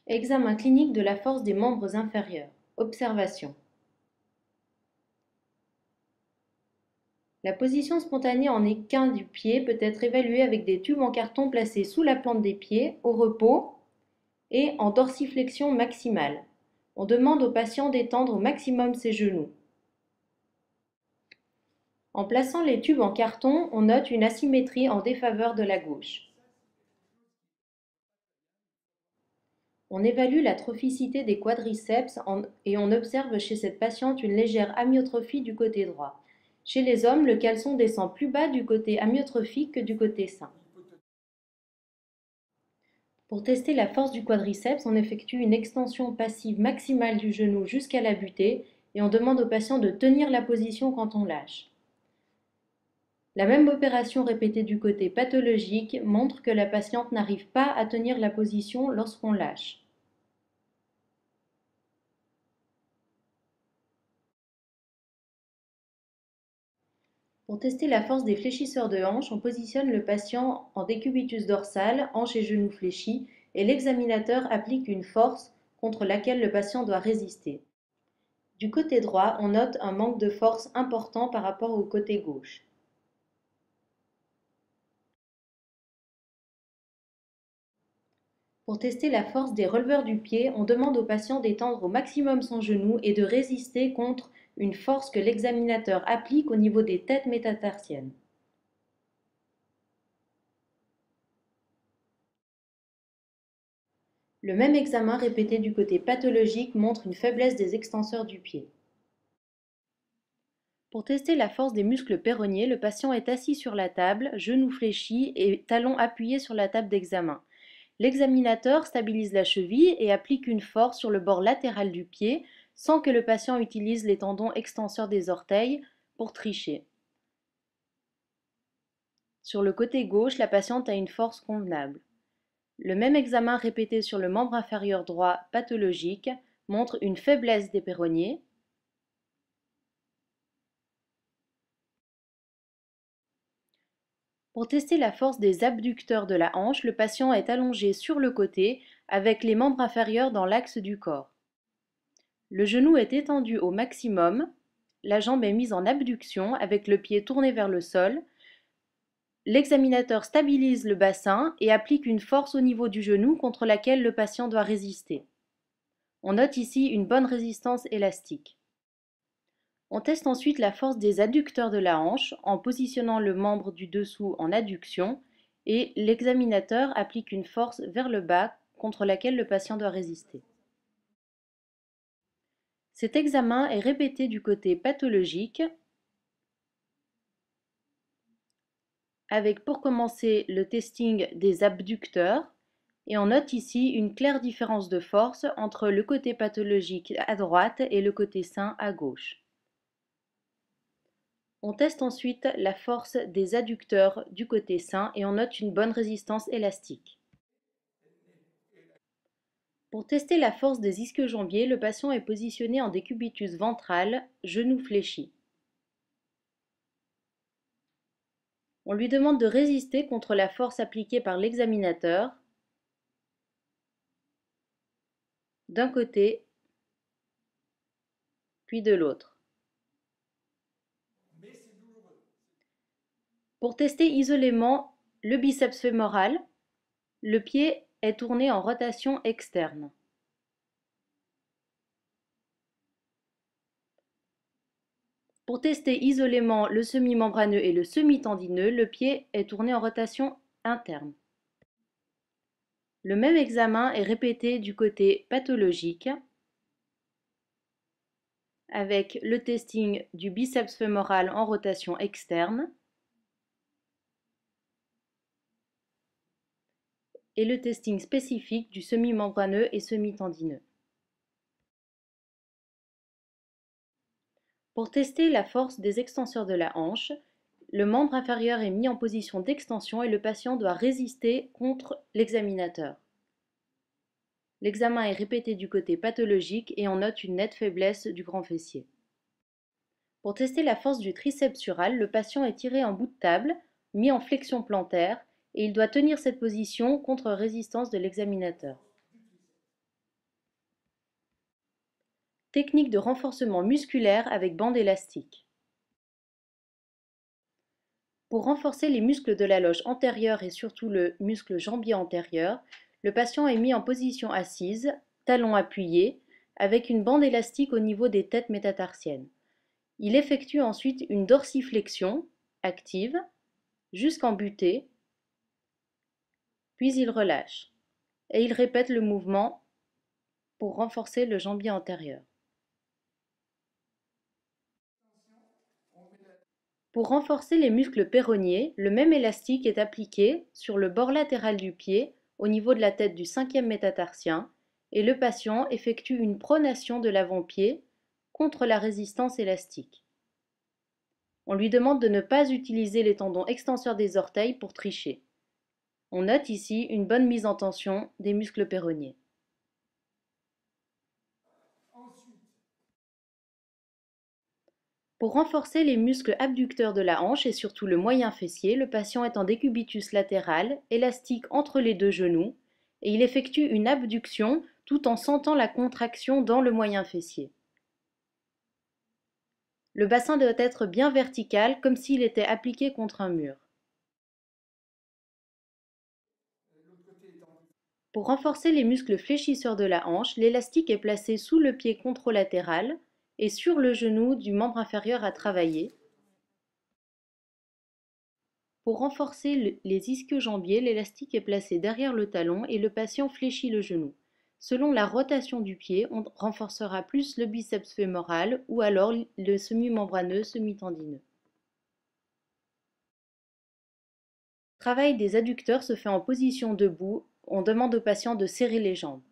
Examen clinique de la force des membres inférieurs. Observation. La position spontanée en équin du pied peut être évaluée avec des tubes en carton placés sous la plante des pieds, au repos et en dorsiflexion maximale. On demande au patient d'étendre au maximum ses genoux. En plaçant les tubes en carton, on note une asymétrie en défaveur de la gauche. On évalue la trophicité des quadriceps et on observe chez cette patiente une légère amyotrophie du côté droit. Chez les hommes, le caleçon descend plus bas du côté amyotrophique que du côté sain. Pour tester la force du quadriceps, on effectue une extension passive maximale du genou jusqu'à la butée et on demande au patient de tenir la position quand on lâche. La même opération répétée du côté pathologique montre que la patiente n'arrive pas à tenir la position lorsqu'on lâche. Pour tester la force des fléchisseurs de hanche, on positionne le patient en décubitus dorsal, hanche et genoux fléchis, et l'examinateur applique une force contre laquelle le patient doit résister. Du côté droit, on note un manque de force important par rapport au côté gauche. Pour tester la force des releveurs du pied, on demande au patient d'étendre au maximum son genou et de résister contre une force que l'examinateur applique au niveau des têtes métatarsiennes. Le même examen répété du côté pathologique montre une faiblesse des extenseurs du pied. Pour tester la force des muscles péronniers, le patient est assis sur la table, genoux fléchis et talons appuyés sur la table d'examen. L'examinateur stabilise la cheville et applique une force sur le bord latéral du pied sans que le patient utilise les tendons extenseurs des orteils pour tricher. Sur le côté gauche, la patiente a une force convenable. Le même examen répété sur le membre inférieur droit pathologique montre une faiblesse des péronniers. Pour tester la force des abducteurs de la hanche, le patient est allongé sur le côté avec les membres inférieurs dans l'axe du corps. Le genou est étendu au maximum, la jambe est mise en abduction avec le pied tourné vers le sol. L'examinateur stabilise le bassin et applique une force au niveau du genou contre laquelle le patient doit résister. On note ici une bonne résistance élastique. On teste ensuite la force des adducteurs de la hanche en positionnant le membre du dessous en adduction et l'examinateur applique une force vers le bas contre laquelle le patient doit résister. Cet examen est répété du côté pathologique avec pour commencer le testing des abducteurs et on note ici une claire différence de force entre le côté pathologique à droite et le côté sain à gauche. On teste ensuite la force des adducteurs du côté sain et on note une bonne résistance élastique. Pour tester la force des ischio-jambiers, le patient est positionné en décubitus ventral, genou fléchi. On lui demande de résister contre la force appliquée par l'examinateur d'un côté puis de l'autre. Pour tester isolément le biceps fémoral, le pied est tourné en rotation externe. Pour tester isolément le semi-membraneux et le semi-tendineux, le pied est tourné en rotation interne. Le même examen est répété du côté pathologique avec le testing du biceps fémoral en rotation externe et le testing spécifique du semi-membraneux et semi-tendineux. Pour tester la force des extenseurs de la hanche, le membre inférieur est mis en position d'extension et le patient doit résister contre l'examinateur. L'examen est répété du côté pathologique et on note une nette faiblesse du grand fessier. Pour tester la force du triceps sural, le patient est tiré en bout de table, mis en flexion plantaire et il doit tenir cette position contre résistance de l'examinateur. Technique de renforcement musculaire avec bande élastique. Pour renforcer les muscles de la loge antérieure et surtout le muscle jambier antérieur, le patient est mis en position assise, talons appuyés, avec une bande élastique au niveau des têtes métatarsiennes. Il effectue ensuite une dorsiflexion active jusqu'en butée, puis il relâche. Et il répète le mouvement pour renforcer le jambier antérieur. Pour renforcer les muscles péronniers, le même élastique est appliqué sur le bord latéral du pied, au niveau de la tête du cinquième métatarsien, et le patient effectue une pronation de l'avant-pied contre la résistance élastique. On lui demande de ne pas utiliser les tendons extenseurs des orteils pour tricher. On note ici une bonne mise en tension des muscles péronniers. Pour renforcer les muscles abducteurs de la hanche et surtout le moyen fessier, le patient est en décubitus latéral, élastique entre les deux genoux, et il effectue une abduction tout en sentant la contraction dans le moyen fessier. Le bassin doit être bien vertical, comme s'il était appliqué contre un mur. Pour renforcer les muscles fléchisseurs de la hanche, l'élastique est placé sous le pied contralatéral et sur le genou du membre inférieur à travailler. Pour renforcer les ischio-jambiers, l'élastique est placé derrière le talon et le patient fléchit le genou. Selon la rotation du pied, on renforcera plus le biceps fémoral ou alors le semi-membraneux, semi-tendineux. Le travail des adducteurs se fait en position debout. On demande au patient de serrer les jambes.